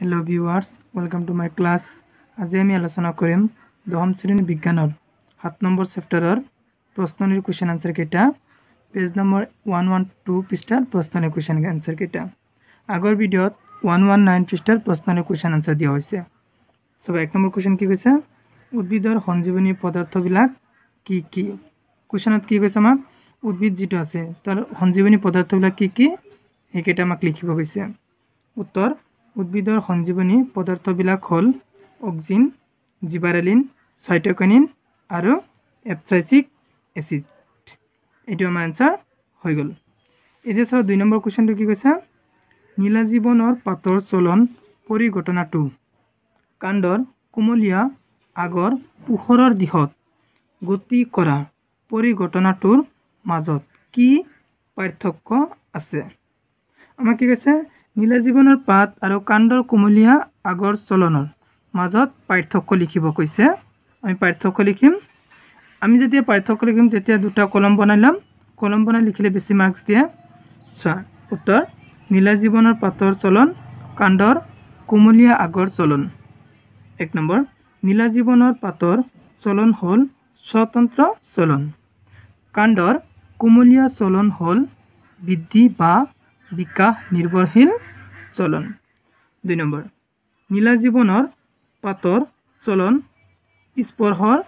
Hello viewers, welcome to my class. আজি আমি আলোচনা কৰিম দশম শ্ৰেণীৰ বিজ্ঞানৰ 7 নম্বৰ চেপ্টাৰৰ প্ৰশ্ননিৰ কোৱেশ্চন আনসাৰ কেইটা পেজ নম্বৰ 112 পৃষ্ঠাৰ প্ৰশ্ননিৰ কোৱেশ্চন আনসাৰ কেইটা আগৰ ভিডিঅত 119 পৃষ্ঠাৰ প্ৰশ্ননিৰ কোৱেশ্চন আনসাৰ দিয়া হৈছে সব এক নম্বৰ কোৱেশ্চন কি কৈছে উদ্ভিদৰ সঞ্জীৱনী পদাৰ্থবিলাক কি কি কোৱেশ্চনত কি কৈছে আমাক উদ্ভিদ যেটো আছে তাৰ সঞ্জীৱনী পদাৰ্থবিলাক কি কি এইকেইটা আমাক লিখিব কৈছে উত্তৰ উদ্ভিদৰ সঞ্জীৱনী পদাৰ্থবিলাক হল অক্সিন জিবাৰেলিন সাইটোকিনিন আৰু এপসাইচিক এসিড এটো আমাৰ আনসাৰ হৈ গল এতিয়া সব 2 নম্বৰ কোৱেশ্চনটো কি কৈছে নীলা জীৱনৰ পাতৰ চলন পৰিঘটনাটো কাণ্ডৰ কুমলীয়া আগৰ পোহৰৰ দিশত গতি কৰা পৰিঘটনাটোৰ মাজত কি পাৰ্থক্য আছে আমাক কি কৈছে নীলা জীৱনৰ পাত আৰু কাণ্ডৰ কুমলীয়া আগৰ চলনৰ মাজত পাৰ্থক্য লিখিব কৈছে আমি পাৰ্থক্য লিখিম আমি যেতিয়া পাৰ্থক্য লিখিম তেতিয়া দুটা কলম বনাইলাম কলম বনাই লিখিলে বেছি মাৰ্কস দিয়ে চোৱা উত্তৰ নীলা জীৱনৰ পাতৰ চলন কাণ্ডৰ কুমলীয়া আগৰ চলন এক নম্বৰ নীলা জীৱনৰ পাতৰ চলন হল স্বতন্ত্ৰ চলন কাণ্ডৰ কুমলীয়া চলন হল বৃদ্ধি বা বিকাশ নিৰ্ভৰশীল চলন 2 নম্বৰ নীলা জীৱনৰ পাতৰ চলন স্পৰ্শৰ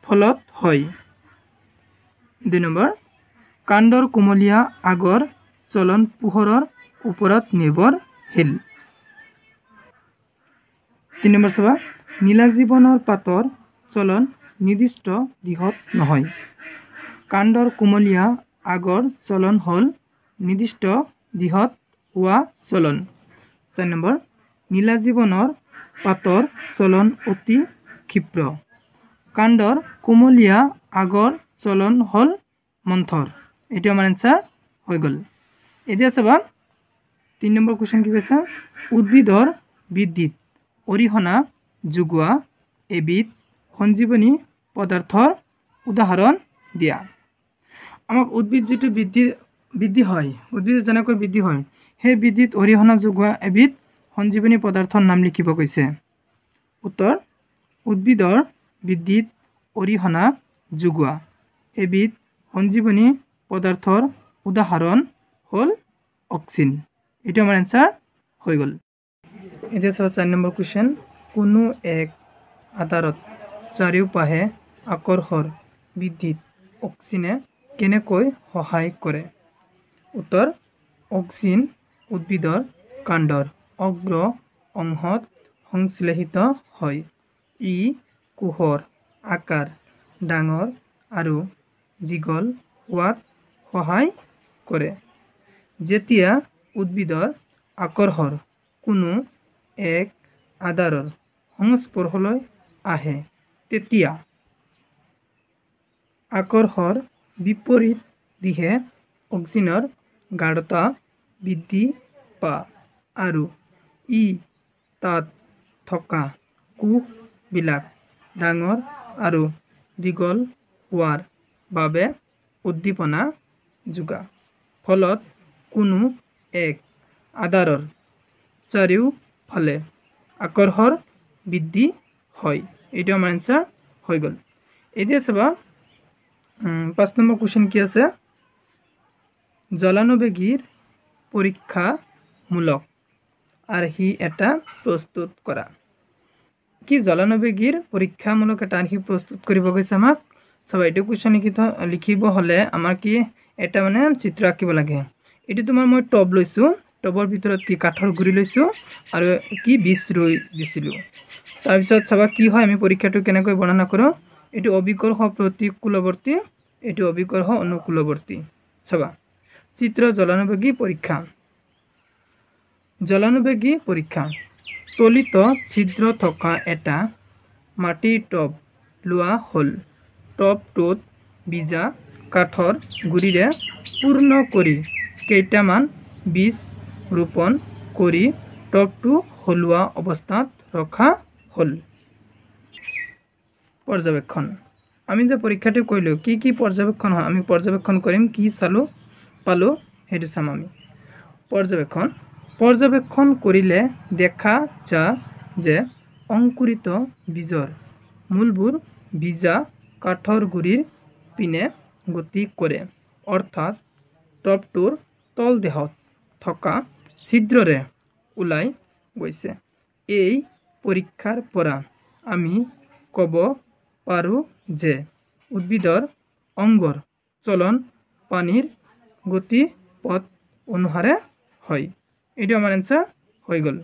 ফলত হয় 2 নম্বৰ কাণ্ডৰ কুমলীয়া আগৰ চলন পোহৰৰ ওপৰত নিৰ্ভৰশীল 3 নম্বৰ চাবা নীলা জীৱনৰ পাতৰ চলন নিৰ্দিষ্ট দিশত নহয় কাণ্ডৰ কুমলীয়া আগৰ চলন হল নিৰ্দিষ্ট দিশত হোৱা চলন 4 নম্বৰ নীলা জীৱনৰ পাতৰ চলন অতি ক্ষিপ্ৰ কাণ্ডৰ কুমলীয়া আগৰ চলন হল মন্থৰ এটো আমাৰ আনসাৰ হৈ গল এতিয়া চাবা 3 নম্বৰ কোৱেশ্চন কি কৈছে উদ্ভিদৰ বৃদ্ধিত অৰিহণা যোগোৱা এবিধ সঞ্জীৱনী পদাৰ্থৰ উদাহৰণ দিয়া আমাক উদ্ভিদ যেটো বৃদ্ধি হয় উদ্ভিদ যেনেকৈ বৃদ্ধি হয় সেই বৃদ্ধিত অৰিহণা যোগোৱা এবিধ সঞ্জীৱনী পদাৰ্থৰ নাম লিখিব কৈছে উত্তৰ উদ্ভিদৰ বৃদ্ধিত অৰিহণা যোগোৱা এবিধ সঞ্জীৱনী পদাৰ্থৰ উদাহৰণ হল অক্সিন এটো আমাৰ আনসাৰ হৈ গল এতিয়া 4 নম্বৰ কোৱেশ্চন কোনো এক আধাৰত চাৰিওপাহে আকৰ্ষৰ বৃদ্ধিত অক্সিনে কেনেকৈ সহায় কৰে উত্তৰ অক্সিন উদ্ভিদৰ কাণ্ডৰ অগ্ৰ অংশত সংশ্লেষিত হয় ই কোষৰ আকাৰ ডাঙৰ আৰু দীঘল হোৱাত সহায় কৰে যেতিয়া উদ্ভিদৰ আকৰ্ষৰ কোনো এক আধাৰৰ সংস্পৰ্শলৈ আহে তেতিয়া আকৰ্ষৰ বিপৰীত দিশে অক্সিনৰ গাঢ়তা বৃদ্ধি পায় আৰু ই তাত থকা কোষবিলাক ডাঙৰ আৰু দীঘল হোৱাৰ বাবে উদ্দীপনা যোগায় ফলত কোনো এক আধাৰৰ চাৰিওফালে আকৰ্ষৰ বৃদ্ধি হয় এটো আমাৰ আনসাৰ হৈ গল এতিয়া চাবা 5 নম্বৰ কোৱেশ্চন কি আছে জলানবেগীৰ পৰীক্ষামূলক আৰ্হি এটা প্ৰস্তুত কৰা কি জলানবেগীৰ পৰীক্ষামূলক এটা আৰ্হি প্ৰস্তুত কৰিব কৈছে আমাক সব এটো কোৱেশ্চন লিখিব হলে আমাৰ কি এটা মানে চিত্ৰ আঁকিব লাগে এটো তোমাৰ মই টব লৈছো টবৰ ভিতৰত কি কাঠৰ গুৰি লৈছো আৰু কি বীজ ৰুই দিছিলো তাৰ পিছত চাবা কি হয় আমি পৰীক্ষাটো কেনেকৈ বৰ্ণনা কৰো এটো অবিকৰ্ষ প্ৰতিকূলৱৰ্তী এটো অবিকৰ্ষ অনুকূলৱৰ্তী চাবা চিত্ৰ জলানবেগী পৰীক্ষা তলিত ছিদ্ৰ থকা এটা মাটিৰ টব লোৱা হল টবটোত বীজা কাঠৰ গুৰিৰে পূৰ্ণ কৰি কেইটামান বীজ ৰোপণ কৰি টবটো হলুৱা অৱস্থাত ৰখা হল পৰ্যবেক্ষণ আমি যে পৰীক্ষাটো কৰিলো কি কি পৰ্যবেক্ষণ হয় আমি পৰ্যবেক্ষণ কৰিম কি চালো পালো হেতু চাম আমি পৰ্যবেক্ষণ পৰ্যবেক্ষণ কৰিলে দেখা যায় যে অংকুৰিত বীজৰ মূলবোৰ ভিজা কাঠৰ গুৰিৰ পিনে গতি কৰে, অৰ্থাৎ টপটোৰ তলদেহত থকা ছিদ্ৰৰে ওলাই গৈছে। এই পৰীক্ষাৰ পৰা আমি ক'ব পাৰোঁ যে উদ্ভিদৰ অংগৰ চলন পানীৰ গতিপথ অনুসাৰে হয়। এইটো আমাৰ এনসাৰ হৈ গ'ল।